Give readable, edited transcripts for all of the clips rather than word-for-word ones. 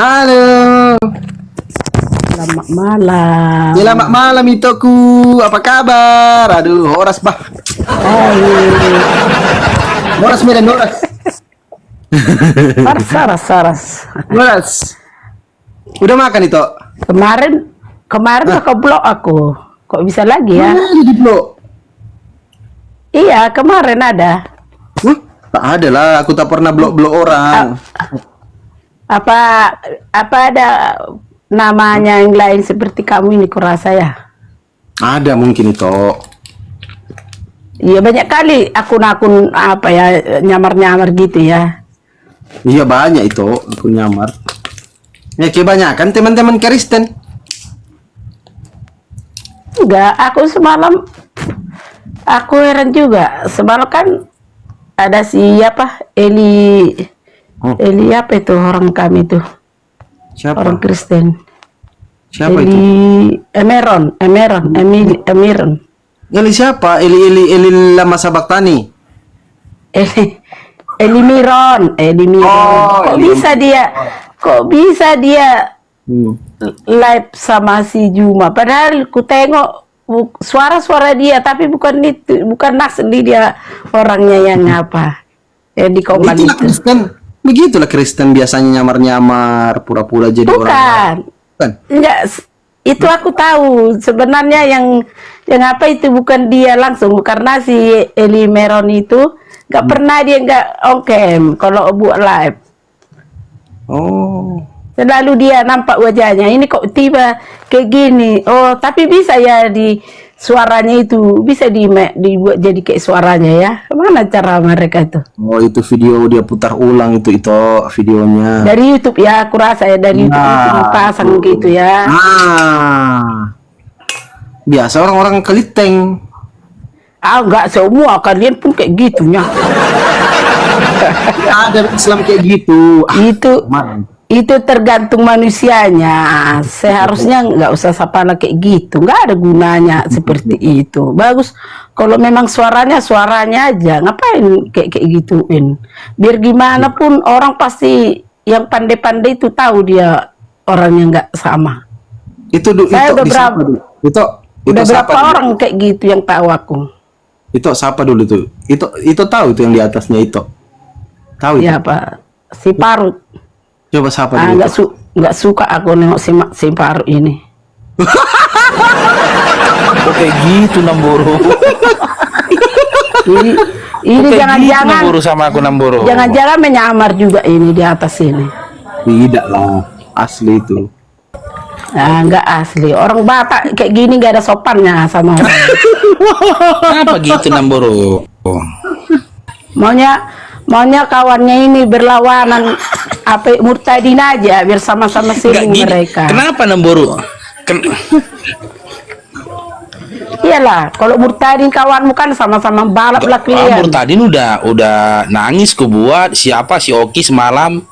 Halo. Selamat malam. Selamat malam Itoku. Apa kabar? Aduh, horas bah. Hai. Horas Medan horas. Saras. Horas. Udah makan itu? Kemarin kau blok aku. Kok bisa lagi ya? Mana di blok? Iya, kemarin ada. Tak ada lah, aku tak pernah blok-blok orang. Apa ada namanya yang lain seperti kamu ini kurasa ya? Ada mungkin itu. Iya, banyak kali akun-akun apa ya, nyamar-nyamar gitu ya. Iya banyak itu, aku nyamar. Ya kebanyakan teman-teman Kristen. Enggak, aku heran juga. Semalam kan ada siapa Eli apa itu orang kami tuh, Siapa? orang Kristen. Siapa Eli itu? Emiron. Eli siapa? Eli Lama Sabaktani. Eli Miron. Oh, Kok Eli. bisa dia live sama si Juma? Padahal ku tengok suara-suara dia, tapi bukan asli dia orangnya yang apa? Di koman Begitulah itu. Kristen. Begitulah Kristen biasanya nyamar-nyamar, pura-pura jadi orang. Bukan. Enggak, itu aku tahu. Sebenarnya yang apa itu bukan dia langsung, karena si Eli Meron itu nggak pernah dia nggak on cam kalau buat live. Oh. Selalu dia nampak wajahnya. Ini kok tiba kayak gini. Oh, tapi bisa ya di suaranya itu bisa dibuat jadi kayak suaranya ya. Mana cara mereka itu? Oh, itu video dia putar ulang itu videonya. Dari YouTube ya, aku rasa ya dari YouTube itu pasang gitu ya. Biasa orang-orang keliteng. Enggak semua, kalian pun kayak gitunya. Ada Islam kayak gitu. Itu tergantung manusianya. Seharusnya nggak usah sapana kayak gitu. Nggak ada gunanya seperti itu. Bagus kalau memang suaranya aja. Ngapain kayak gituin? Biar gimana pun orang pasti yang pandai-pandai itu tahu dia orangnya nggak sama. Saya udah berapa orang kayak gitu yang tahu aku. Itu siapa dulu tuh? Itu tahu itu yang di atasnya itu. Tahu itu? Ya Pak, si Parut. Coba siapa dulu? Nggak suka aku nengok si Parut ini. Kayak gitu Namboro. Ini jangan-jangan Namboro sama aku Namboro. Jangan-jangan menyamar juga ini di atas ini. Tidak lah, asli itu. Nah, nggak asli. Orang Batak kayak gini nggak ada sopannya sama orang. Kenapa gitu Namboro? Maunya kawannya ini berlawanan apa murtadin aja biar sama-sama sering mereka. Kenapa Namboro? Iyalah, kalau murtadin kawanmu kan sama-sama balap lah kalian. Murtadin udah nangis ku buat siapa si Oki semalam.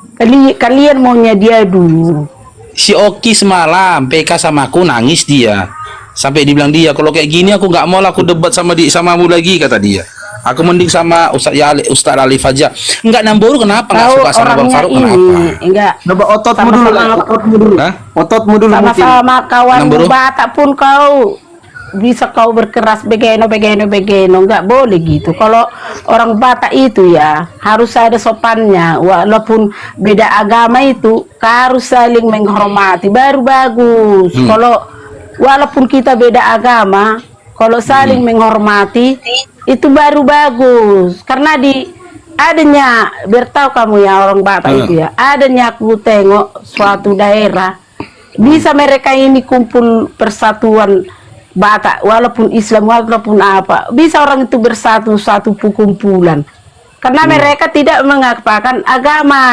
Kalian maunya dia dulu. Si Oki semalam PK sama aku nangis dia. Sampai dibilang dia kalau kayak gini aku nggak mau lah aku debat samamu lagi kata dia. Aku mending sama Ustaz Alif aja. Enggak Namboro kenapa nggak suka sama Bang Faruk kenapa? Enggak. Coba ototmu dulu. Ototmu dulu. Sama kawan Batak pun kau bisa kau berkeras begeno. Enggak boleh gitu. Kalau orang Batak itu ya harus ada sopannya. Walaupun beda agama itu harus saling menghormati baru bagus. Kalau walaupun kita beda agama, kalau saling menghormati itu baru bagus. Karena adanya bertahu kamu ya orang Batak itu ya, adanya aku tengok suatu daerah bisa mereka ini kumpul persatuan Batak walaupun Islam walaupun apa, bisa orang itu bersatu satu kumpulan karena mereka tidak mengapakan agama.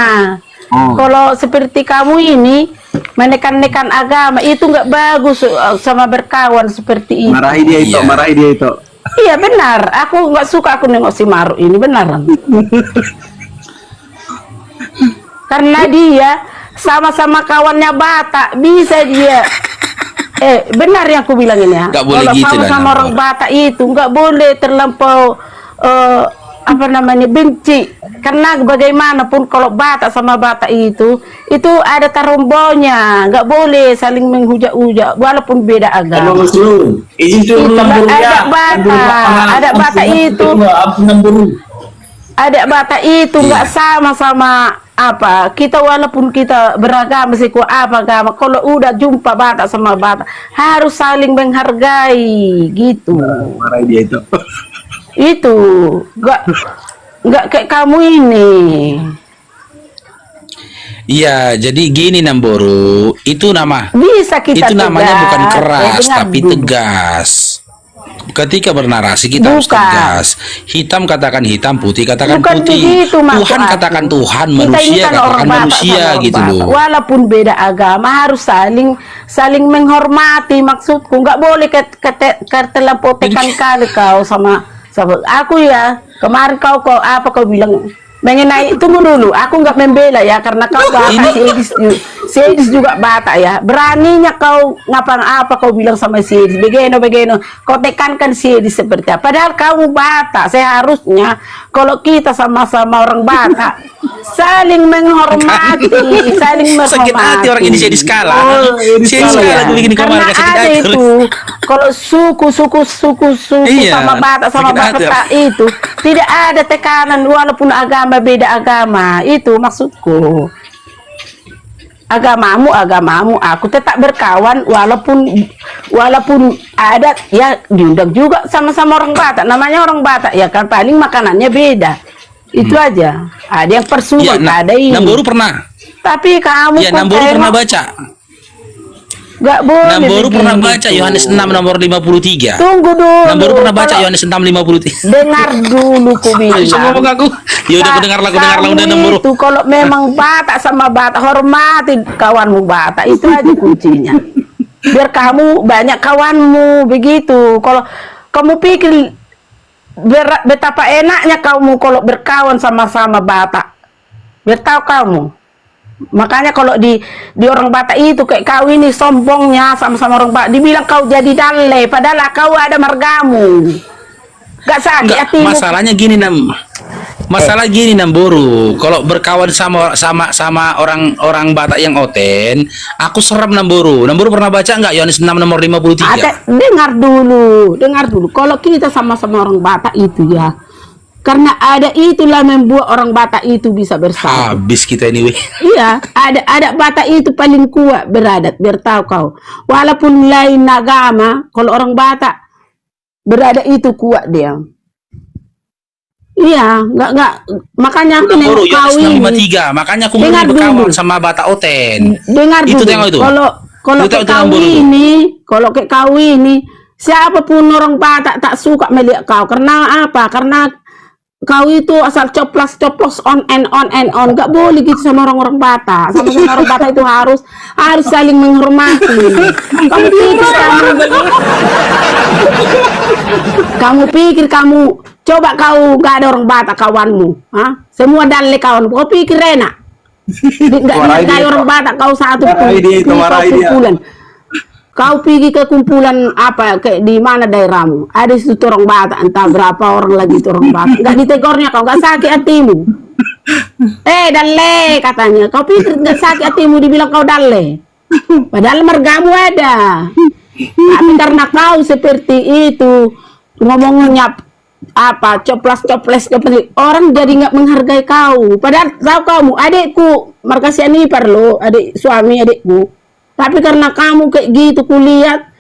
Kalau seperti kamu ini menekan-nekan agama itu nggak bagus sama berkawan seperti itu. Marahi dia itu. Iya benar, aku nggak suka aku nengok si Maru ini beneran. Karena dia sama-sama kawannya Batak bisa dia. Benar yang aku bilang ini ya. Kalau gitu sama-sama orang Batak itu nggak boleh terlampau apa namanya benci, karena bagaimanapun kalau Batak sama Batak itu ada tarumbonya, nggak boleh saling menghujat-hujat walaupun beda agama. Ada Batak itu nggak sama-sama apa, kita walaupun kita beragama siku apa agama, kalau udah jumpa Batak sama Batak harus saling menghargai gitu. Marah dia itu. Itu nggak kayak kamu ini. Iya, jadi gini Namboru, itu Bisa kita itu namanya tegas. bukan keras dengar tapi dulu. tegas. Ketika bernarasi kita harus Bukan. tegas. Hitam katakan hitam, putih katakan Bukan putih. begitu, maksud Tuhan aku. katakan Tuhan, Kita ini manusia kan orang katakan Batak manusia sama orang gitu Batak. loh. Walaupun beda agama harus saling menghormati, maksudku. Nggak boleh terlampau tekan kau sama aku ya. Kemarin kau apa kau bilang mengenai, tunggu dulu, aku nggak membela ya, karena kau Batak, si Edis juga Batak ya. Beraninya kau ngapang apa kau bilang sama si Edis, begeno, kau tekankan si Edis seperti apa. Padahal kamu Batak, seharusnya kalau kita sama-sama orang Batak saling menghormati, saling menghormati. Sakit hati orang ini jadi skala. Jadi skala gue bikin kemarin Karena sakit ada hati. itu, kalau suku Iya, sama Batak sama sakit hati. Batak itu tidak ada tekanan walaupun agama beda agama, itu maksudku. Agamamu, aku tetap berkawan walaupun ada ya diundang juga sama-sama orang Batak, namanya orang Batak ya kan, paling makanannya beda. Itu aja. Ada yang persulit, ada ini. Namboru pernah. Tapi kamu Ya, Namboru pernah baca. Gak boleh. Namboru begitu. pernah baca Yohanes 6 nomor 53. Tunggu dulu. Namboru pernah baca Kalau- Yohanes 6 53. Dengar dulu ku bilang. Ngomong aku. Ya udah aku dengar Kamu udah Namboru. itu kalau memang Batak sama Batak, hormati kawanmu Batak, itu aja kuncinya. Biar kamu banyak kawanmu begitu. Kalau kamu pikir betapa enaknya kamu kalau berkawan sama-sama Batak, biar tahu kamu. Makanya kalau di orang Batak itu kayak kau ini sombongnya sama-sama orang Batak, dibilang kau jadi dale, padahal kau ada margamu. Gak sakit Enggak, hatimu. masalahnya gini Masalah gini Namboru, kalau berkawan sama orang Batak yang oten, aku serem Namboru. Namboru pernah baca enggak Yohanes 6 nomor 53? Dengar dulu. Kalau kita sama-sama orang Batak itu ya, karena ada itulah membuat orang Batak itu bisa bersatu. Habis kita ini, weh. Iya, ada Batak itu paling kuat beradat, biar tahu kau. Walaupun lain agama, kalau orang Batak beradat itu kuat dia. Iya, enggak. Makanya aku nengok kau ini. 53. Makanya aku mau Dengar berkawan dulu. sama Batak Oten. Dengar Itu dulu. tengok itu. Kalau Itu kayak tengok kau dulu. kalau kayak kau ini, siapapun orang Batak tak suka melihat kau. Karena apa? Karena kau itu asal coplos on and on. Gak boleh gitu sama orang-orang Batak. Sama-sama orang Batak itu harus saling menghormati. Kamu pikir kamu coba kau gak ada orang Batak kawanmu, semua dale kawan. Kau pikir enak? Gak ada orang Batak kau satu kumpulan. Kau pergi ke kumpulan apa kayak di mana daerahmu? Ada situ orang Batak, entah berapa orang lagi itu orang Batak. Gak ditegornya kau, gak sakit hatimu. Dalle katanya. Kau pikir gak sakit hatimu dibilang kau dalle. Padahal margamu ada. Tapi karena kau seperti itu ngomongnya apa coplos orang jadi nggak menghargai kau. Padahal tahu kamu adikku markasian ipar lo, adik suami adikku. Tapi karena kamu kayak gitu kulihat,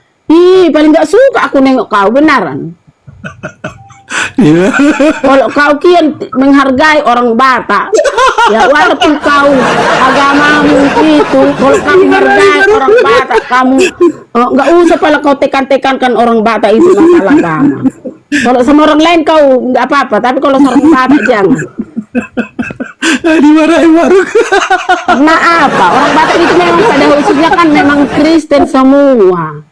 paling nggak suka aku nengok kau benaran. Kalau kau kian menghargai orang Batak, ya walaupun kau agamamu itu, kalau kamu menghargai orang Batak, kamu nggak usah pala kau tekan-tekankan orang Batak itu masalah agama. Kalau sama orang lain kau nggak apa-apa, tapi kalau sama orang Batak jangan. Dimarahin baru. Karena apa? Orang Batak itu memang pada khususnya kan memang Kristen semua.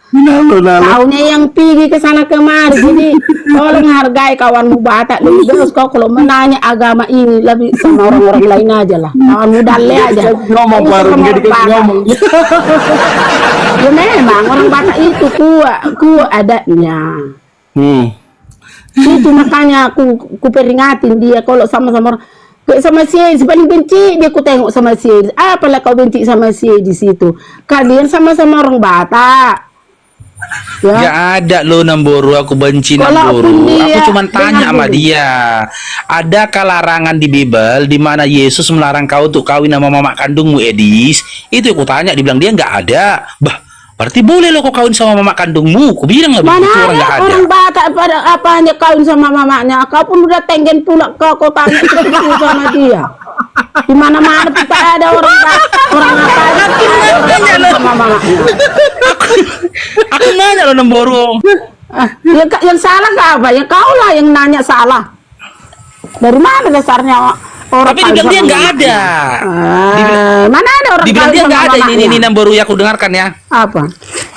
Kaunya yang pergi ke sana kemari, jadi tolong hargai kawanmu Batak. Terus kau kalau menanya agama ini lebih sama orang-orang lain aja lah. Kawanmu dale aja. Ngomong baru ngomong. Ya memang orang Batak itu kuat adatnya. Itu makanya aku peringatin dia kalau sama-sama kayak sama si Edis paling benci dia, aku tengok sama si Edis. Apalah kau benci sama si Edis itu? Kalian sama-sama orang Batak. Ya. Gak ada lo Namboro, aku benci Kalaupun Namboro. dia- Aku cuma tanya dengar sama dulu. dia. Adakah larangan di Bible di mana Yesus melarang kau untuk kawin sama mama kandungmu Edis? Itu aku tanya, dibilang dia nggak ada. Bah, berarti boleh lo kau kawin sama mama kandungmu. Aku bilang nggak Mana begitu, orang nggak ada ada. orang Batak pada apanya kawin sama mamanya? Kau pun udah tenggen pula kau tanya terus kawin sama dia. Di mana-mana tidak ada orang Batak, orang apa aja kawin sama mamanya. Aku nanya lo Namboro. Yang salah nggak apa? Ya kau lah yang nanya salah. Dari mana dasarnya orang Tapi kawin dibilang dia sama nggak mamanya? ada. Mana ada orang Dibilang kawin dia sama nggak ada. Ini mamanya? Namboro ya, aku dengarkan ya. Apa?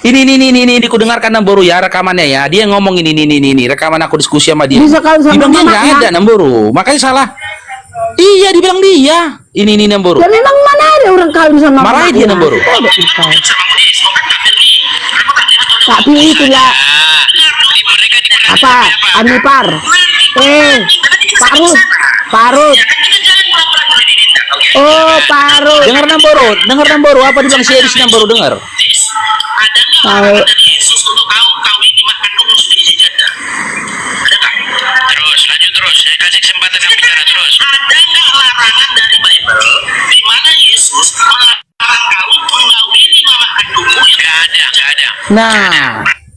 Ini ku dengarkan Namboro ya, rekamannya ya. Dia ngomong ini rekaman aku diskusi sama dia. Bisa kawin sama Dibilang dia nggak mamanya? ada Namboro, makanya salah. Iya, dibilang dia. Ini Namboro. Ya memang mana ada orang kawin sama Marahin dia, mamanya? Namboro. Tapi itulah apa Anipar Parut Parut oh Parut Dengar Namboro, apa dibilang si Edis Namboro dengar? tahu Yesus untuk kau kawin di mata kandungmu sebagai janda. Ada nggak? Terus lanjut terus. Saya kasih kesempatan kamu bicara terus. Ada nggak larangan dari Bible di mana Yesus melarang kau mengawini mama kandungmu? Nggak ada, nggak ada. Nah,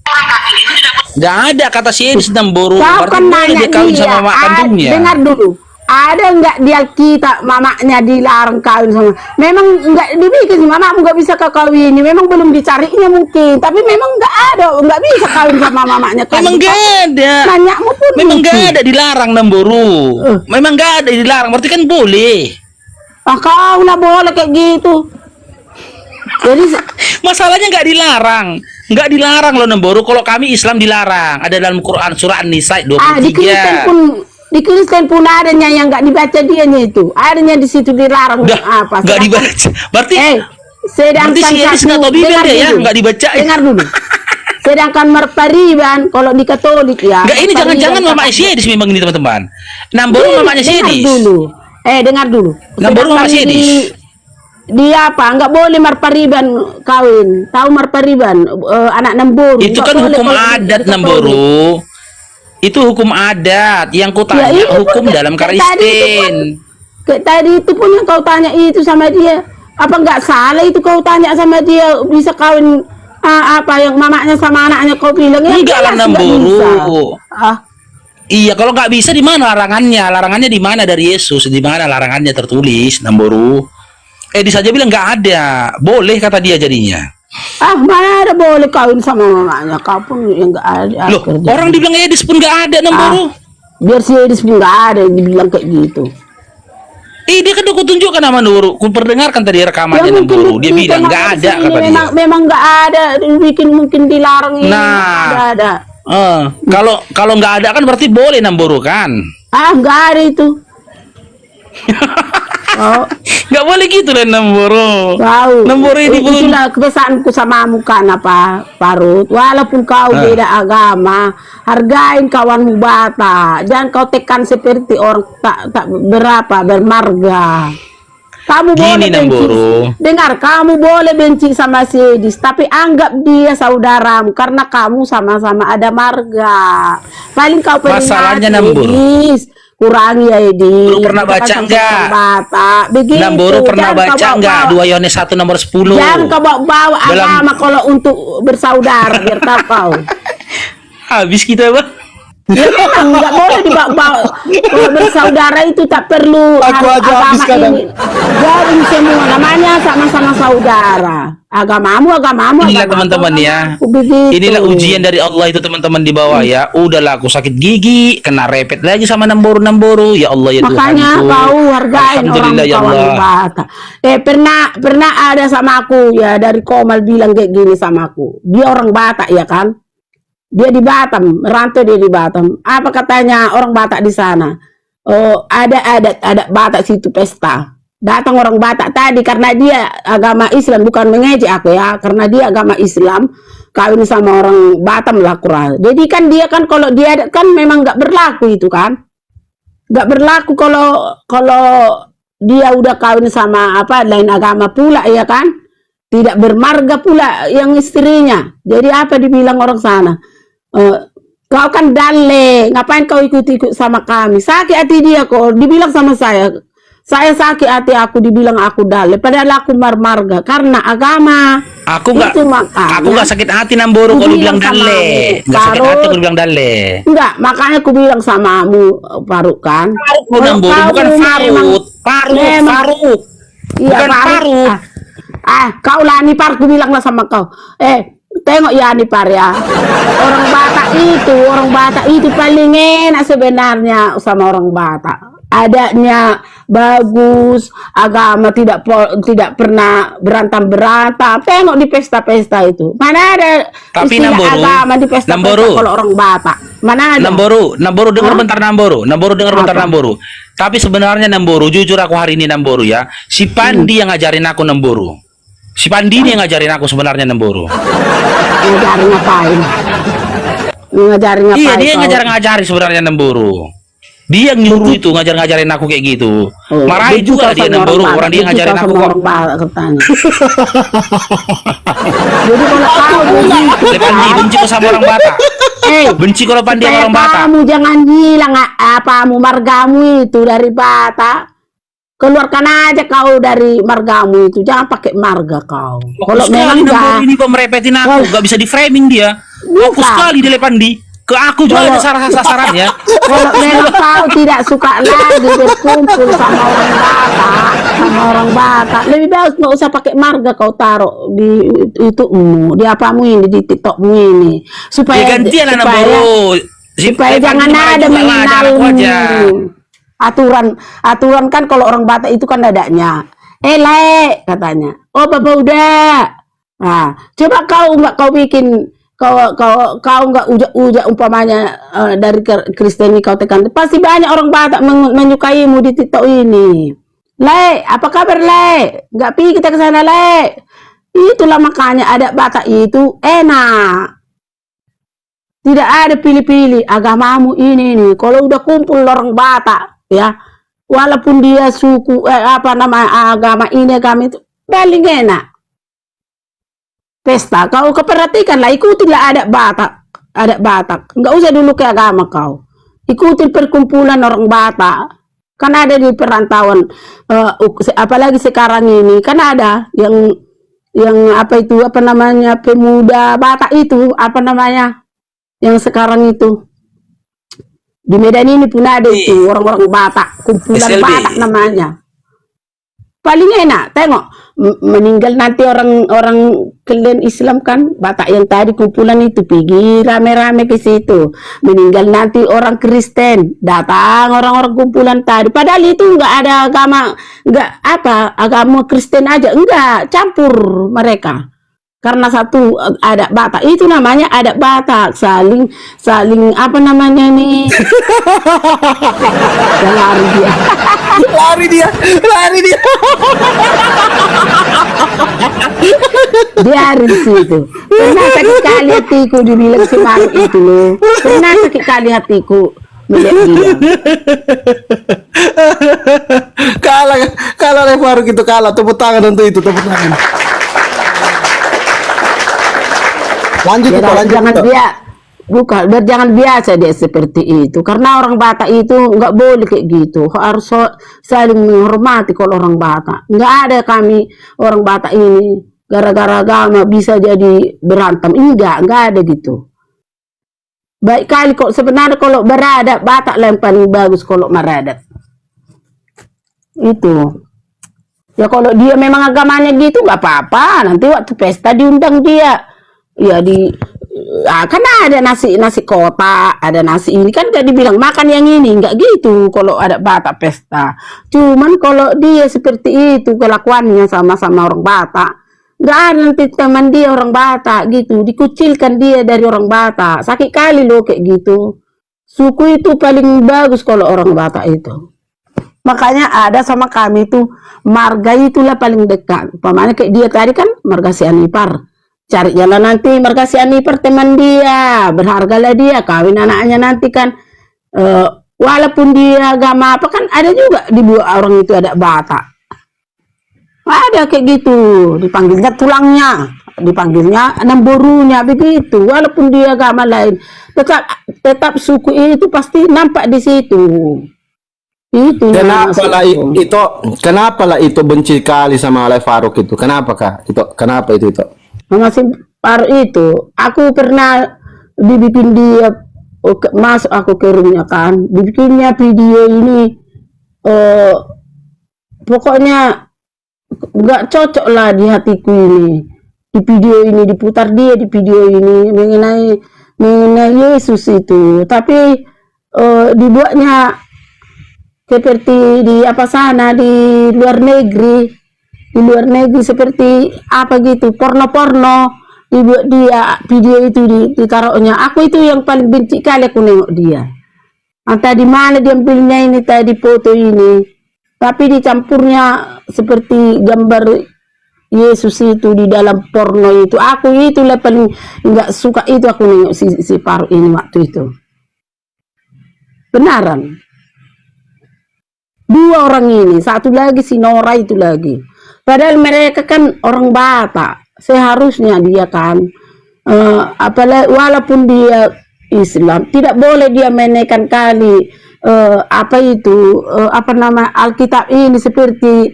Orang kafir itu tidak nggak ada kata si Edis Namboro. kau Berarti kan boleh nanya dia kawin dia sama mak kandungnya. dengar dulu ada nggak di Alkitab mamanya dilarang kawin sama memang nggak dibikin sih mamamu nggak bisa kau kawin memang belum dicarinya mungkin tapi memang nggak bisa kawin sama mamanya kan Memang nggak ada. nanyamu pun Memang lucu. nggak ada dilarang Namboro. Memang nggak ada dilarang. Berarti kan boleh. Ah, kau lah boleh kayak gitu. Jadi Masalahnya nggak dilarang loh Namboro. Kalau kami Islam dilarang. Ada dalam Quran surah An-Nisa 23. di Kristen pun adanya yang nggak dibaca dianya itu. Adanya di situ dilarang Udah, apa? nggak Sedangkan- dibaca. Berarti sedangkan berarti si Edis nggak tahu Bibel dengar dia ya, dulu. nggak dibaca. Dengar dulu. Sedangkan marpariban kalau di Katolik ya. Enggak, ini marpariban jangan-jangan mama kata- si Edis memang ini teman-teman. Namboro mamanya si dengar Edis. dulu. Dengar dulu. Namboro Sedangkan mama si Edis. di apa nggak boleh marpariban kawin tahu marpariban anak Namboro Itu nggak kan boleh hukum kalau di adat Katolik. Namboro. Itu hukum adat. Yang ku tanya itu pun hukum kayak- dalam kayak tadi itu Kristen. pun- kayak tadi itu pun yang kau tanya itu sama dia apa nggak salah itu kau tanya sama dia bisa kawin apa yang mamanya sama anaknya kau bilang ya Enggak lah, jelas nggak Namboro. bisa. Iya, kalau nggak bisa di mana larangannya? Larangannya di mana dari Yesus? Di mana larangannya tertulis, Namboro? Edis saja bilang nggak ada. Boleh kata dia jadinya. Mana ada boleh kawin sama mamanya kau pun yang nggak ada Loh, kerja. orang dibilang Edis pun nggak ada, Namboro. Biar si Edis pun nggak ada yang dibilang kayak gitu. Dia kan udah kutunjukkan sama Namboro. Ku perdengarkan tadi rekamannya Namboro. Dia bilang nggak ada kata dia. Memang nggak ada bikin mungkin dilarang ini Nah. ada. Kalau nggak ada kan berarti boleh Namboro kan? Nggak ada itu. Oh, Nggak boleh gitu lah Namboro. tahu. Namboro ini belum. Itulah kebiasaanku samamu kan apa, Parut. Walaupun kau beda agama, hargain kawanmu Batak. Jangan kau tekan seperti orang tak bermarga. Kamu Gini, boleh benci. Namboro. Dengar, kamu boleh benci sama si Edis, tapi anggap dia saudaramu karena kamu sama-sama ada marga. Paling kau Masalahnya, peringati, Namboro. Edis. Kurangi ya Edis. Lu pernah Kita kan baca sama-sama nggak? Batak. Begitu. Namboro pernah Jangan kau baca nggak? bawa-bawa. 2 Yohanes 1 nomor 10. Jangan kau bawa Dalam- agama kalau untuk bersaudara biar tahu kau. Habis kita, Bang. Ya memang nggak boleh dibawa-bawa. Kalau bersaudara itu tak perlu Aku harus aja habis kadang. ini. Jadi semua namanya sama-sama saudara. Agamamu. Inilah agamaku, teman-teman ya. Begitu. Inilah ujian dari Allah itu teman-teman di bawah ya. Udahlah aku sakit gigi, kena repet lagi sama Namboro. Ya Allah ya Tuhan. Makanya kau hargain orang Alhamdulillah ya kawan Allah. Batak. Pernah ada sama aku ya dari Komal bilang kayak gini sama aku. Dia orang Batak ya kan? Dia di Batam, merantau dia di Batam. Apa katanya orang Batak di sana? Oh, ada adat Batak situ pesta. Datang orang Batak tadi karena dia agama Islam, bukan mengejek aku ya, karena dia agama Islam, kawin sama orang Batam lah kurang. Jadi kan dia kan kalau dia kan memang nggak berlaku itu kan, nggak berlaku kalau dia udah kawin sama apa lain agama pula ya kan, tidak bermarga pula yang istrinya. Jadi apa dibilang orang sana? Kau kan dale, ngapain kau ikut-ikut sama kami? Sakit hati dia kok, dibilang sama saya sakit hati aku dibilang aku dale, padahal aku marga karena agama. Aku nggak sakit hati Namboru kalau bilang dale, nggak sakit hati kalau bilang dale. Enggak, makanya aku bilang samamu Faruk kan. Namboru bukan Faruk, Faruk. Iya, bukan Faruk. Kau lah Anipar, aku bilang lah sama kau. Tengok ya Anipar ya. Orang Batak itu paling enak sebenarnya sama orang Batak. Adanya bagus, agama tidak pernah berantem. Tengok di pesta-pesta itu. Mana ada tapi istilah Namboru, agama di pesta-pesta kalau orang Batak? Mana ada? Namboru dengar bentar Namboru dengar bentar Namboru. Tapi sebenarnya Namboru, jujur aku hari ini Namboru ya, si Pandi yang ngajarin aku Namboru. Si Pandi ini yang ngajarin aku sebenarnya Namboru. Ngajarin ngapain? Iya, dia ngajarin sebenarnya Namboru. Dia yang nyuruh itu ngajarin aku kayak gitu. Marahin juga dia Namboru, orang dia ngajarin aku kok. Jadi kalau kau Pandi benci kok sama orang Batak. Benci kalau Pandi sama orang Batak. Kamu jangan hilang apamu margamu itu dari Batak. Keluarkan aja kau dari margamu itu, jangan pakai marga kau. Kalau memang Namboru ini kok merepetin aku, gak bisa di framing dia. Fokus sekali dia Pandi. Ke aku juga ada sasarannya. Kalau memang kau tidak suka lagi berkumpul sama orang Batak, lebih bagus nggak usah pakai marga kau taruh di itu-mu, di apamu ini, di TikTokmu ini, supaya jangan ada mengenalmu. Aturan kan kalau orang Batak itu kan adanya. Le katanya. Oh bapak udah. Nah, coba kau bikin. Kau nggak ujak umpamanya dari Kristen kau tekan, pasti banyak orang Batak menyukaimu di TikTok ini. Le, apa kabar Le? Nggak pergi kita ke sana Le. Itulah makanya ada Batak itu enak. Tidak ada pilih-pilih agamamu ini nih. Kalau udah kumpul orang Batak ya, walaupun dia suku agama ini agama itu paling enak. Pesta, kau keperhatikanlah, ikutilah adat Batak, nggak usah dulu ke agama kau, ikuti perkumpulan orang Batak, kan ada di perantauan, apalagi sekarang ini, kan ada yang apa itu, apa namanya, pemuda Batak itu, apa namanya, yang sekarang itu, di Medan ini pun ada itu, orang-orang Batak, kumpulan SLB. Batak namanya. Paling enak, tengok meninggal nanti orang kalian Islam kan, Batak yang tadi kumpulan itu pergi rame-rame ke situ. Meninggal nanti orang Kristen, datang orang-orang kumpulan tadi. Padahal itu enggak ada agama, agama Kristen aja, enggak, campur mereka. Karena satu adat Batak itu namanya adat Batak, saling apa namanya nih? lari dia. Biarin situ. Pernah sakit kali hatiku dibilang si Faruk itu loh. Pernah sakit kali hatiku melihat dia. Kalah Faruk itu kalah. Tepuk tangan untuk itu, tepuk tangan. Lanjut ya, itu, lanjut jangan itu. Jangan biasa dia seperti itu, karena orang Batak itu nggak boleh kayak gitu, harus saling menghormati. Kalau orang Batak nggak ada kami orang Batak ini gara-gara agama bisa jadi berantem, enggak ada gitu. Baik kali kok sebenarnya kalau beradat Batak lah yang paling bagus kalau meradat itu. Ya kalau dia memang agamanya gitu nggak apa-apa, nanti waktu pesta diundang dia. Ya kan ada nasi kotak, ada nasi ini kan gak dibilang makan yang ini, nggak gitu kalau ada Batak pesta. Cuman kalau dia seperti itu kelakuannya sama orang Batak, nggak ada nanti teman dia orang Batak gitu, dikucilkan dia dari orang Batak. Sakit kali loh kayak gitu. Suku itu paling bagus kalau orang Batak itu. Makanya ada sama kami tuh marga itulah paling dekat. Umpamanya kayak dia tadi kan marga si Anipar. Cari jalan nanti marga si Anipar teman dia, berhargalah dia, kawin anaknya nanti kan. Walaupun dia agama apa kan ada juga di dua orang itu ada Batak. Ada kayak gitu, dipanggilnya tulangnya, dipanggilnya namborunya begitu. Walaupun dia agama lain, tetap suku itu pasti nampak di situ. Itu Kenapa lah itu benci kali sama Alay Farouk itu? Kenapa kah? Kenapa itu? Masih paruh itu, aku pernah dibikin dia masuk aku ke rumahnya kan, dibikinnya video ini, pokoknya nggak cocok lah di hatiku ini. Di video ini diputar dia di video ini mengenai Yesus itu, tapi dibuatnya seperti di apa sana di luar negeri seperti apa gitu, porno dibuat dia video itu ditaruhnya. Aku itu yang paling benci kali aku nengok dia. Entah di mana dia ambilnya ini tadi foto ini, tapi dicampurnya seperti gambar Yesus itu di dalam porno itu. Aku itulah paling nggak suka itu aku nengok si Farouk ini waktu itu. Benaran. Dua orang ini, satu lagi si Nora itu lagi. Padahal mereka kan orang Batak. Seharusnya dia kan, apalagi walaupun dia Islam, tidak boleh dia menaikkan kali apa nama Alkitab ini seperti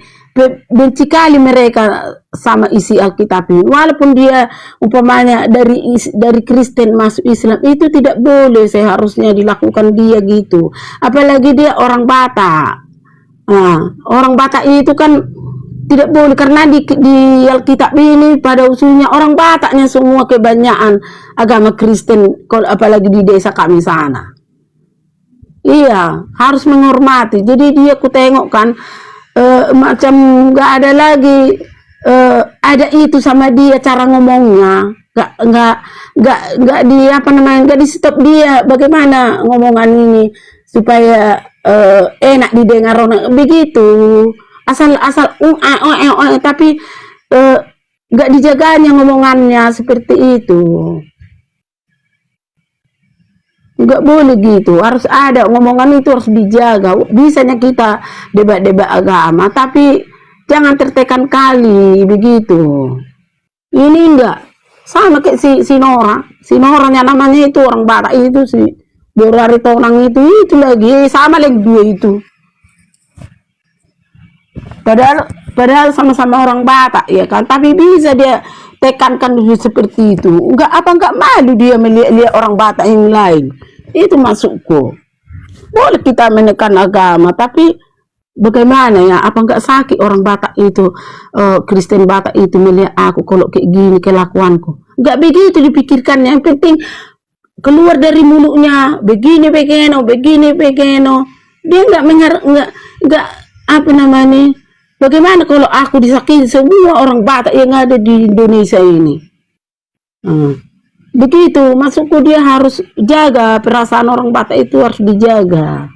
benci kali mereka sama isi Alkitab ini. Walaupun dia umpamanya dari Kristen masuk Islam, itu tidak boleh seharusnya dilakukan dia gitu. Apalagi dia orang Batak. Orang Batak itu kan tidak boleh, karena di Alkitab ini pada usulnya orang Bataknya semua kebanyakan agama Kristen, apalagi di desa kami sana. Iya, harus menghormati. Jadi dia ku tengok kan macam nggak ada lagi ada itu sama dia cara ngomongnya, nggak di apa namanya, nggak di stop dia bagaimana ngomongan ini supaya enak didengar orang begitu. Asal tapi nggak dijaganya ngomongannya seperti itu. Nggak boleh gitu, harus ada ngomongan itu, harus dijaga. Bisanya kita debat-debat agama, tapi jangan tertekan kali begitu. Ini enggak sama kayak si Noranya namanya itu orang Batak itu, si Borari Tonang itu lagi sama lagi dua itu. Padahal sama-sama orang Batak ya kan, tapi bisa dia tekankan seperti itu. Enggak malu dia melihat orang Batak yang lain. Itu masukku. Boleh kita menekan agama, tapi bagaimana ya? Apa enggak sakit orang Batak itu, Kristen Batak itu melihat aku kalau kayak gini kelakuanku? Enggak begitu dipikirkan. Yang penting keluar dari mulutnya begini begeno. Dia enggak apa namanya? Bagaimana kalau aku disakiti semua orang Batak yang ada di Indonesia ini? Begitu, maksudku dia harus jaga perasaan orang Batak itu, harus dijaga.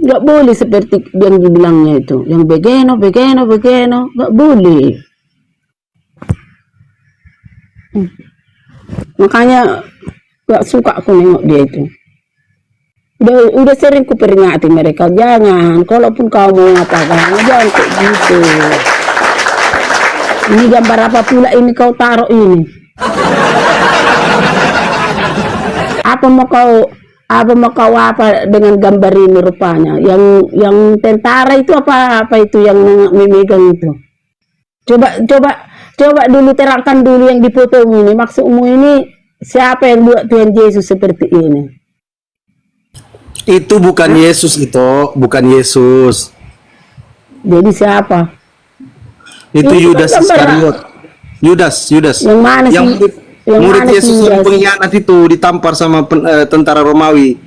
Nggak boleh seperti yang dibilangnya itu, yang begeno, nggak boleh. Makanya nggak suka aku nengok dia itu. Udah sering ku peringati mereka, jangan, kalaupun kau mau ngapain, jangan kayak gitu. Ini gambar apa pula ini kau taruh ini? Apa mau kau apa dengan gambar ini rupanya? Yang tentara itu apa itu yang memegang itu? Coba dulu terangkan dulu yang dipoto ini. Maksudmu ini siapa yang buat Tuhan Yesus seperti ini? Itu bukan Yesus, bukan Yesus. Jadi siapa? Itu Yudas Iskariot. Yudas. Yang mana yang sih? Murid Yesus yang pengkhianat itu ditampar sama tentara Romawi.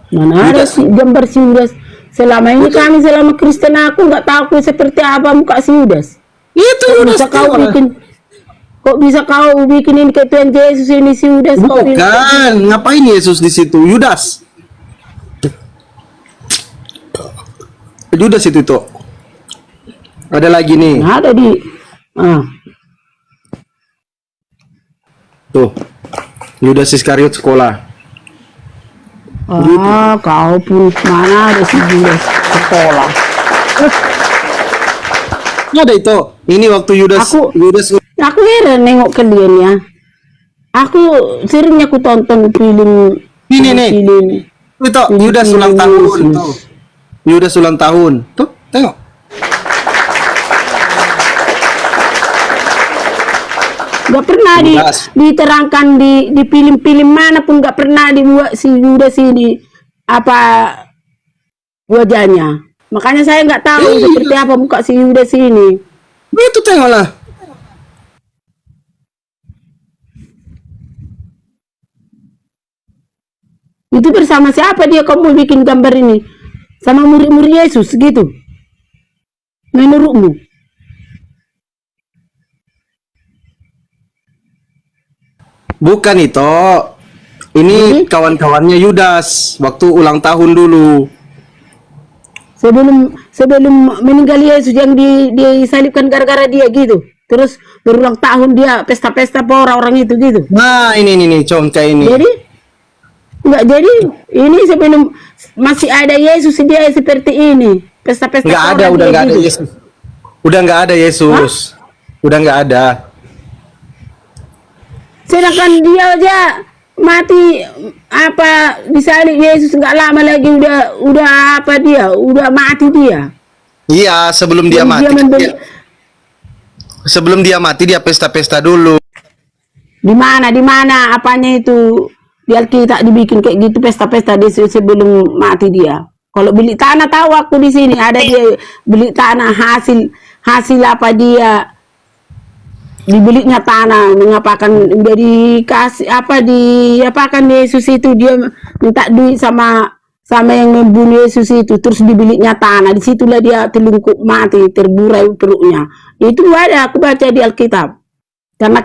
Mana ada sih gambar si Yudas? Selama ini selama Kristen aku nggak tahu seperti apa muka si Yudas. Itu Yudas. Kok bisa kau bikinin ke Tuhan Yesus ini si Yudas? Bukan, ngapain Yesus di situ? Yudas. Judas itu tuh. Ada lagi nih. Ada di Tuh. Judas Iskariot sekolah. kau pun mana ada si Judas sekolah. Ada itu. Ini waktu Judas Aku heran nengok ke dia nih ya. Aku seringnya aku tonton film. Ini nih. Film. Itu Judas ulang tahun tuh. Judas ulang tahun. Tuh, tengok. Gak pernah diterangkan di film-film mana pun, gak pernah dibuat si Judas ini apa wajahnya. Makanya saya nggak tahu seperti apa muka si Judas ini. Itu tengoklah. Itu bersama siapa dia kamu bikin gambar ini? Sama murid-murid Yesus gitu? Menurutmu? Bukan itu. Ini kawan-kawannya Yudas waktu ulang tahun dulu. Sebelum meninggal Yesus yang disalibkan gara-gara dia gitu. Terus berulang tahun dia pesta-pesta apa orang-orang itu gitu. Nah, ini contoh ini. Jadi jadi ini sebelum masih ada Yesus dia seperti ini. Pesta-pesta Nggak ada, udah nggak ada gitu. Yesus. Udah nggak ada Yesus. Udah nggak ada. Sedangkan dia aja mati apa disalib Yesus nggak lama lagi udah apa dia udah mati dia. Iya, sebelum dia mati. Sebelum dia mati dia pesta-pesta dulu. Di mana apanya itu di Alkitab dibikin kayak gitu pesta-pesta di sebelum mati dia. Kalau beli tanah tahu waktu di sini ada dia beli tanah hasil apa dia dibelinya tanah mengapakan udah dikasih apa diapakan Yesus itu dia minta duit sama yang membunuh Yesus itu terus dibelinya tanah disitulah dia telungkup mati terburai perutnya itu ada aku baca di Alkitab karena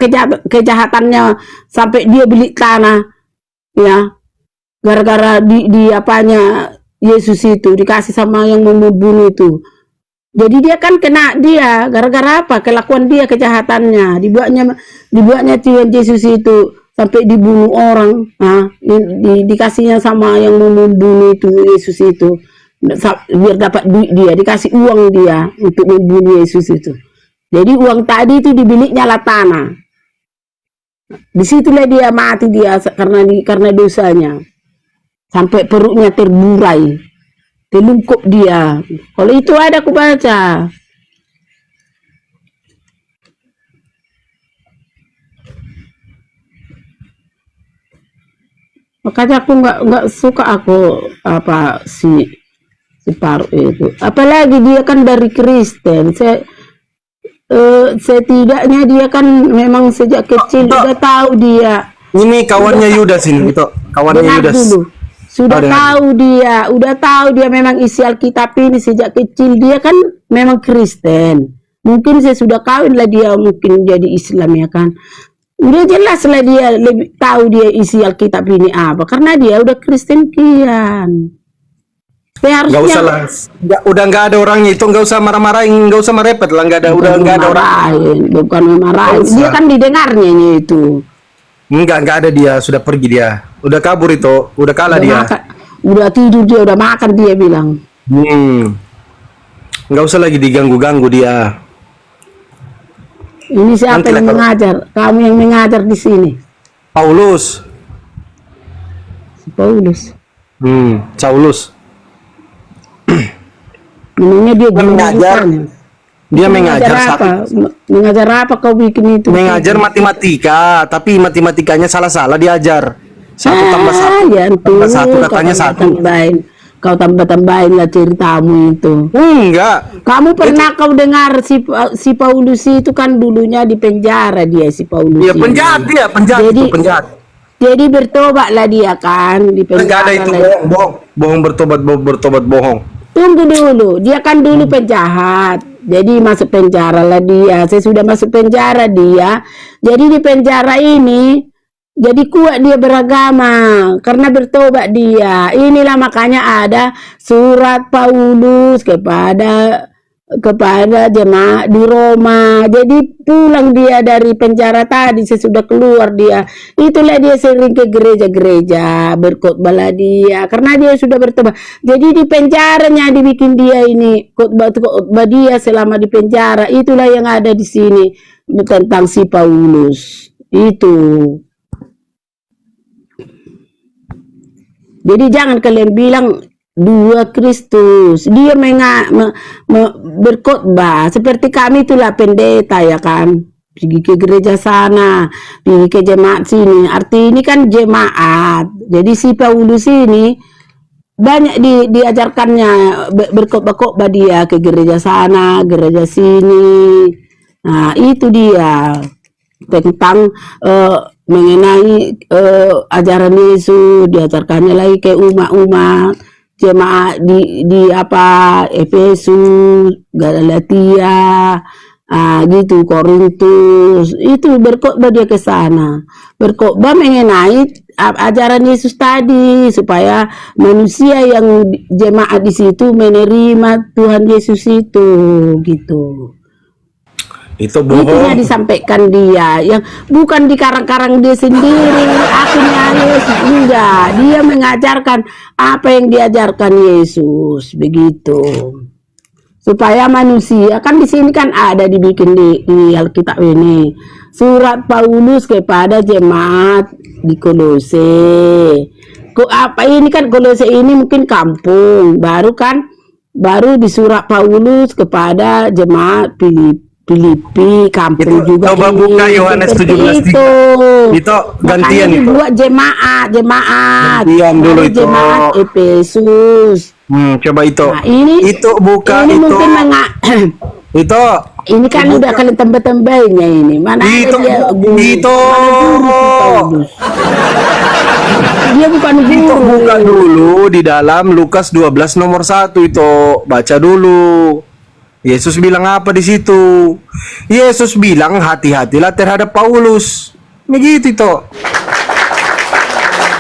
kejahatannya sampai dia beli tanah ya gara-gara di apanya Yesus itu dikasih sama yang membunuh itu. Jadi dia kan kena dia gara-gara apa kelakuan dia kejahatannya dibuatnya Tuhan Yesus itu sampai dibunuh orang dikasihnya sama yang membunuh itu Yesus itu biar dapat duit dia dikasih uang dia untuk membunuh Yesus itu. Jadi uang tadi itu dibiliknya lah tanah. Disitulah dia mati dia karena dosanya sampai perutnya terburai. Telungkup dia. Kalau itu ada aku baca. Makanya aku nggak suka aku apa si Paru itu. Apalagi dia kan dari Kristen. Setidaknya dia kan memang sejak kecil udah tahu dia. Ini kawannya Yudas ini gitu. Kawannya Yudas. Dulu. Udah tahu dia memang isi Alkitab ini sejak kecil dia kan memang Kristen. Mungkin saya sudah kawin lah dia mungkin jadi Islam ya kan. Udah jelas lah dia lebih tahu dia isi Alkitab ini apa karena dia udah Kristen kian. Nggak usah lah. Udah nggak ada orangnya itu nggak usah marah-marahin, nggak usah merepet lah nggak ada orang. Bukan memarahin. Dia kan didengarnya itu. Nggak ada dia sudah pergi dia. Udah kabur itu, udah kalah dia. Udah tidur dia, udah makan dia bilang. Nggak usah lagi diganggu-ganggu dia. Ini siapa yang mengajar? Kamu yang mengajar di sini. Paulus. Paulus. Saulus. Memangnya dia mengajar. Dia mengajar apa? Mengajar apa kau bikin itu? Mengajar matematika, tapi matematikanya salah-salah diajar. 1+1. Ya, tambah 1 katanya 1. Kau tambah-tambahin lah ceritamu itu. Enggak. Kamu pernah kau dengar si Paulus itu kan dulunya di penjara dia si Paulus. Iya penjahat dia, penjahat. Jadi bertobatlah dia kan di penjara. Enggak ada itu bohong bertobat bohong. Tunggu dulu, dia kan dulu penjahat. Jadi masuk penjara lah dia. Saya sudah masuk penjara dia. Jadi di penjara ini Jadi kuat dia beragama karena bertobat dia. Inilah makanya ada surat Paulus kepada jemaat di Roma. Jadi pulang dia dari penjara tadi, sesudah keluar dia, itulah dia sering ke gereja-gereja, berkhotbah dia karena dia sudah bertobat. Jadi di penjaranya dibikin dia ini khotbah dia selama di penjara. Itulah yang ada di sini tentang si Paulus itu. Jadi jangan kalian bilang dua Kristus. Dia berkhotbah seperti kami itulah pendeta ya kan. Pergi ke gereja sana, pergi ke jemaat sini. Arti ini kan jemaat. Jadi si Paulus ini banyak diajarkannya berkhotbah dia ke gereja sana, gereja sini. Nah, itu dia tentang mengenai ajaran Yesus, diajarkannya lagi ke umat-umat jemaat di apa Efesus, Galatia, gitu Korintus. Itu berkhotbah dia ke sana, berkhotbah mengenai ajaran Yesus tadi supaya manusia yang jemaat di situ menerima Tuhan Yesus itu gitu. Itu bohong. Itunya disampaikan dia, yang bukan dikarang-karang dia sendiri. Akhirnya Yesus enggak, dia mengajarkan apa yang diajarkan Yesus begitu. Supaya manusia kan di sini kan ada dibikin di Alkitab ini surat Paulus kepada jemaat di Kolose. Apa ini kan Kolose ini mungkin kampung baru kan, baru di surat Paulus kepada jemaat Filipi kampung itu, juga. coba buka Yohanes 17 itu gantian itu buat jemaat gantian dulu itu jemaat Efesus. Coba itu. Nah, ini itu buka ini itu mungkin itu ini kan buka. udah kalian tembak-tembaknya ini. Mana itu ada dia guru? itu Dia bukan guru. itu buka dulu di dalam Lukas 12 nomor 1 itu, baca dulu. Yesus bilang apa di situ? Yesus bilang hati-hatilah terhadap Paulus. Begitu itu.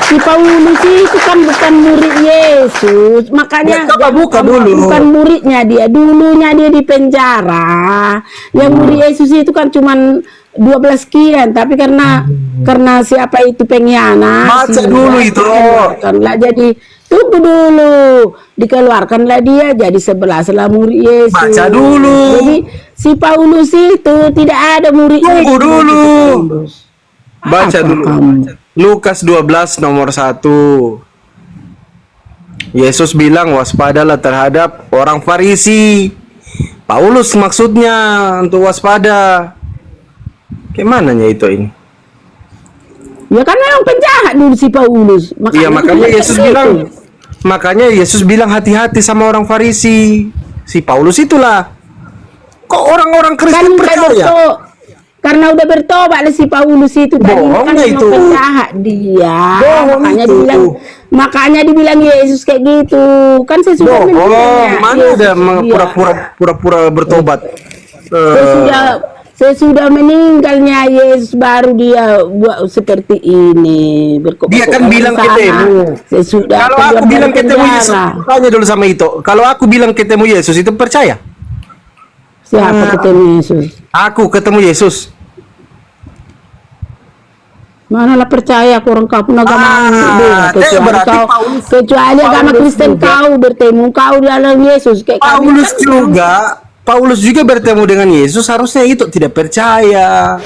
Si Paulus itu kan bukan murid Yesus, makanya Ya, coba buka dulu. bukan muridnya dia. Dulunya dia di penjara. Yang murid Yesus itu kan cuman 12 sekian, tapi karena siapa itu pengkhianat. Baca dulu itu. Karena jadi tunggu dulu, dikeluarkanlah dia jadi 11 lah murid Yesus. Baca dulu. Jadi si Paulus itu tidak ada muridnya. Tunggu dulu. Baca Apa dulu. kamu? Lukas 12 nomor 1. Yesus bilang waspadalah terhadap orang Farisi. Paulus maksudnya untuk waspada. Gimana itu ini? Ya kan memang penjahat dulu si Paulus. Iya, makanya dia Yesus kayak bilang gitu. makanya Yesus bilang hati-hati sama orang Farisi. Si Paulus itulah. Kok orang-orang Kristen percaya? Karena udah bertobat si Paulus itu tadi kan Bohongnya memang itu. penjahat dia. Bohong itu. Makanya dibilang Yesus kayak gitu. Kan sesudah Mana ada pura-pura bertobat? Sesudah meninggalnya Yesus baru dia buat seperti ini. Dia kan bilang ketemu. Sesudah Kalau aku bilang ketemu Yesus, tanya dulu sama itu. Kalau aku bilang ketemu Yesus, itu percaya? Siapa ketemu Yesus? Aku ketemu Yesus. Manalah percaya orang kau pun agama kecuali agama Kristen kau bertemu kau dalam Yesus kayak Paulus kami, juga. Paulus juga bertemu dengan Yesus, harusnya itu tidak percaya.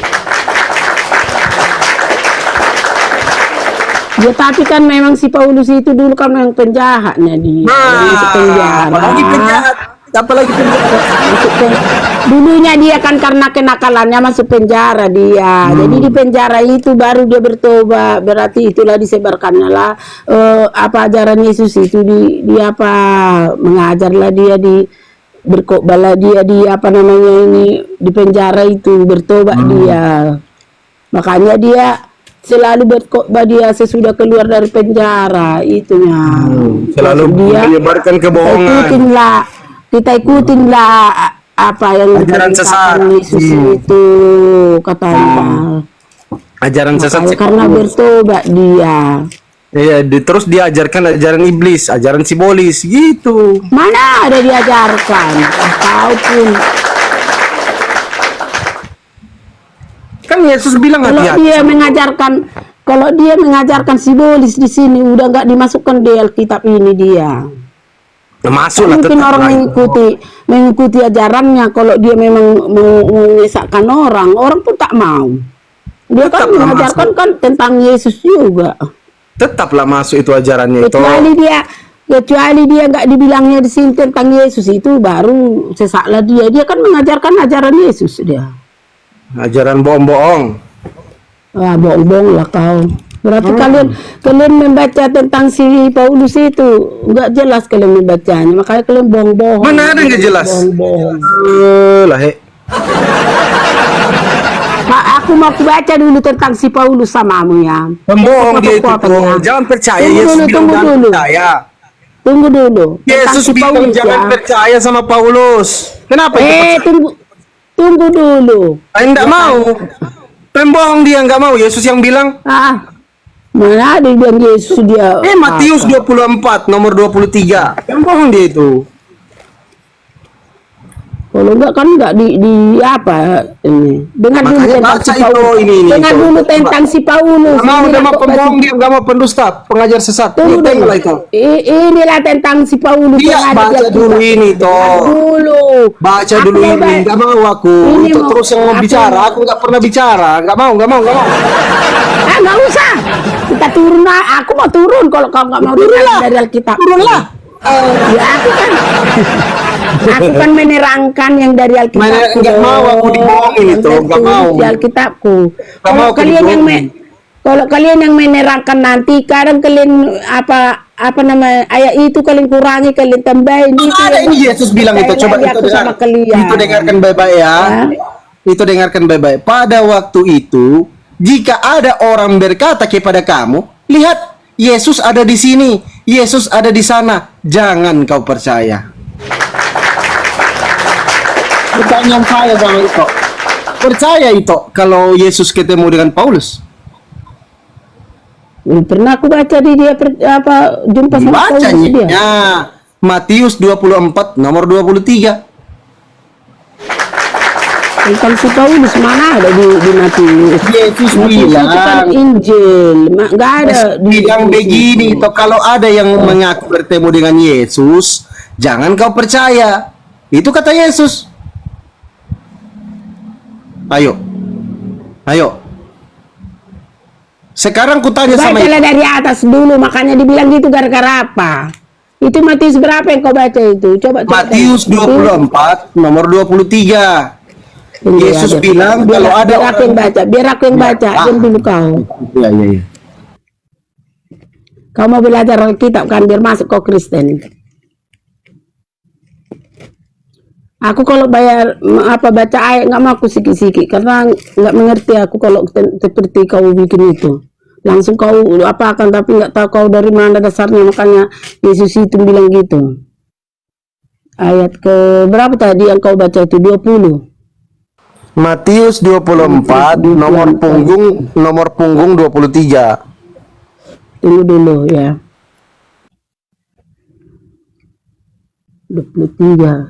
Ya tapi kan memang si Paulus itu dulu kan memang penjahatnya dia. Masuk penjara. Apalagi penjahat. Dulunya dia kan karena kenakalannya masuk penjara dia. Jadi di penjara itu baru dia bertobat. Berarti itulah disebarkannya lah apa ajaran Yesus itu di apa mengajarlah dia berkhotbahlah dia di apa namanya ini di penjara itu bertobat dia. Makanya dia selalu berkhotbah dia sesudah keluar dari penjara itunya. Selalu dia menyebarkan kebohongan. Kita ikutinlah apa yang ajaran sesat Yesus itu katanya. Ajaran sesat Makanya si karena Paulus. bertobat dia. Iya, terus diajarkan ajaran iblis, ajaran sibolis gitu. Mana ada diajarkan? Kau pun. Kan Yesus bilang Kalau hati-hati. dia mengajarkan, kalau dia mengajarkan simbolis di sini udah nggak dimasukkan di Alkitab ini dia. Masuk lah Mungkin tetap orang lah. mengikuti ajarannya. Kalau dia memang mau menyesatkan orang, orang pun tak mau. Dia kan Tetap lah mengajarkan kan tentang Yesus juga. Tetaplah masuk itu ajarannya itu. Kecuali dia nggak dibilangnya di sini tentang Yesus, itu baru sesaklah dia. Dia kan mengajarkan ajaran Yesus dia. Ajaran bohong-bohong. Wah, bohong-bohong lah kau. Berarti kalian membaca tentang si Paulus itu nggak jelas kalian membacanya, makanya kalian bohong-bohong. Mana ada nggak jelas? Bohong-bohong. Lah Pak, aku mau baca dulu tentang si Paulus samamu ya. Pembohong dia itu. Potong-potong ya. Jangan percaya. Tunggu Yesus dulu, bilang tunggu jangan dulu. percaya. Tunggu dulu. Tentang Yesus si bilang Paulus jangan ya. percaya sama Paulus. Kenapa itu percaya? Tunggu dulu. Enggak mau. Pembohong dia nggak mau. Yesus yang bilang. Mana ada yang bilang Yesus dia. Matius 24 nomor 23. Pembohong dia itu. Kalau enggak kan enggak di apa ini. Dengar dulu Makanya tentang baca si itu, Paulus. ini, Dengar itu. dulu tentang si Paulus. Nggak mau, Inilah dia mau kok pembohong baca- dia nggak mau pendusta, pengajar sesat. Tunggu Tengok dulu. lah itu. Inilah tentang si Paulus. Iya, yang ada di baca Alkitab. dulu ini, toh. Dengar dulu. Baca Aku dulu mau ini, ba- nggak mau aku. Ini Itu mau- terus yang mau aku- bicara, aku nggak pernah bicara, nggak mau. Nggak usah. Kita turun lah. Aku mau turun kalau kau nggak mau dengar dari Alkitab. Turunlah. Ya aku kan. Aku kan menerangkan yang dari Alkitab. Nggak mau aku dibohongin itu, nggak mau. Di Alkitabku. Nggak Kalau mau aku kalian yang dibohongin. kalau kalian yang menerangkan nanti, kadang kalian apa nama ayat itu kalian kurangi, kalian tambahin. Itu Ada yang ini Yesus bilang itu, percaya coba lagi itu aku sama kalian. Itu dengarkan baik-baik ya. Itu dengarkan baik-baik. Pada waktu itu, jika ada orang berkata kepada kamu, lihat Yesus ada di sini, Yesus ada di sana, jangan kau percaya. Pertanyaan saya sama itu, percaya itu kalau Yesus ketemu dengan Paulus? Pernah aku baca di dia jumpa sama Paulus dia. Bacanya Matius 24 nomor 23. Tentang si Paulus mana ada di Matius. Yesus Matius itu kan bilang, Injil, nggak ada. bilang begini, toh kalau ada yang mengaku bertemu dengan Yesus, jangan kau percaya. Itu kata Yesus. Ayo. Sekarang kutanya sama Bacalah dari atas dulu, makanya dibilang gitu gara-gara apa? Itu Matius berapa yang kau baca itu? Coba Matius 24 nomor 23. Yesus bilang kalau ada biar aku yang baca, diam dulu kau. Iya. Kau mau belajar Alkitab kan biar masuk kau Kristen. Aku kalau baca ayat nggak mau aku sikit-sikit karena nggak mengerti aku kalau seperti kau bikin itu. Langsung kau apakan tapi nggak tahu kau dari mana dasarnya, makanya Yesus itu bilang gitu. Ayat ke berapa tadi yang kau baca itu? 20. Matius 24 nomor punggung 23. Tunggu dulu ya. 23.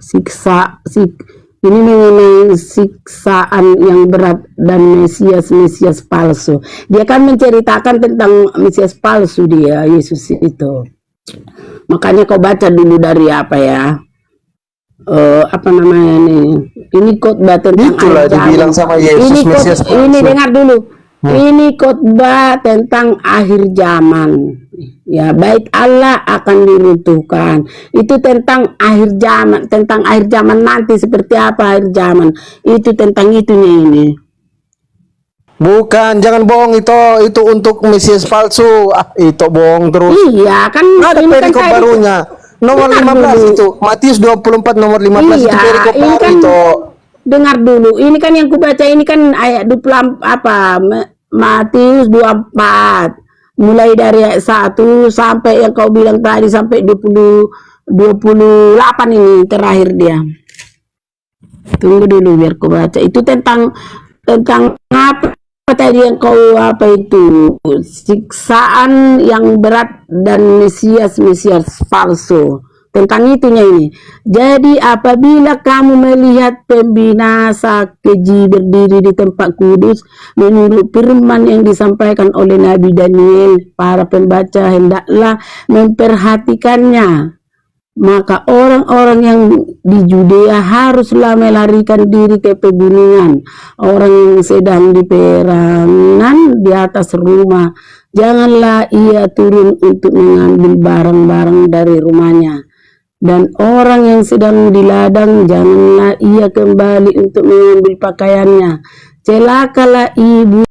Ini mengenai siksaan yang berat dan Mesias palsu. Dia kan menceritakan tentang Mesias palsu dia, Yesus itu. Makanya kau baca dulu dari apa ya? Apa namanya nih? Ini khotbah tentang Itulah akhir zaman. dibilang sama Yesus Mesias palsu. Ini dengar dulu. Ini khotbah tentang akhir zaman. Ya, baik Allah akan diruntuhkan. Itu tentang akhir zaman, tentang akhir zaman nanti seperti apa akhir zaman. Itu tentang itunya ini. Bukan, jangan bohong itu untuk Mesias palsu. Itu bohong terus. Iya, kan Ada ini perikop kayak- barunya. Nomor Dengar 15 dulu. itu. Matius 24 nomor 15 itu Iya, perikop ini baru kan itu. dengar dulu. Ini kan yang kubaca ini kan ayat 20 Matius 24. Mulai dari ayat 1 sampai yang kau bilang tadi sampai 28 ini terakhir dia. Tunggu dulu biar ku baca. Itu tentang apa? tadi yang kau apa itu siksaan yang berat dan Mesias palsu tentang itunya ini. Jadi apabila kamu melihat pembinasa keji berdiri di tempat kudus menurut firman yang disampaikan oleh Nabi Daniel, para pembaca hendaklah memperhatikannya. Maka orang-orang yang di Judea haruslah melarikan diri ke pegunungan. Orang yang sedang di perangan di atas rumah, janganlah ia turun untuk mengambil barang-barang dari rumahnya. Dan orang yang sedang di ladang, janganlah ia kembali untuk mengambil pakaiannya. Celakalah ibu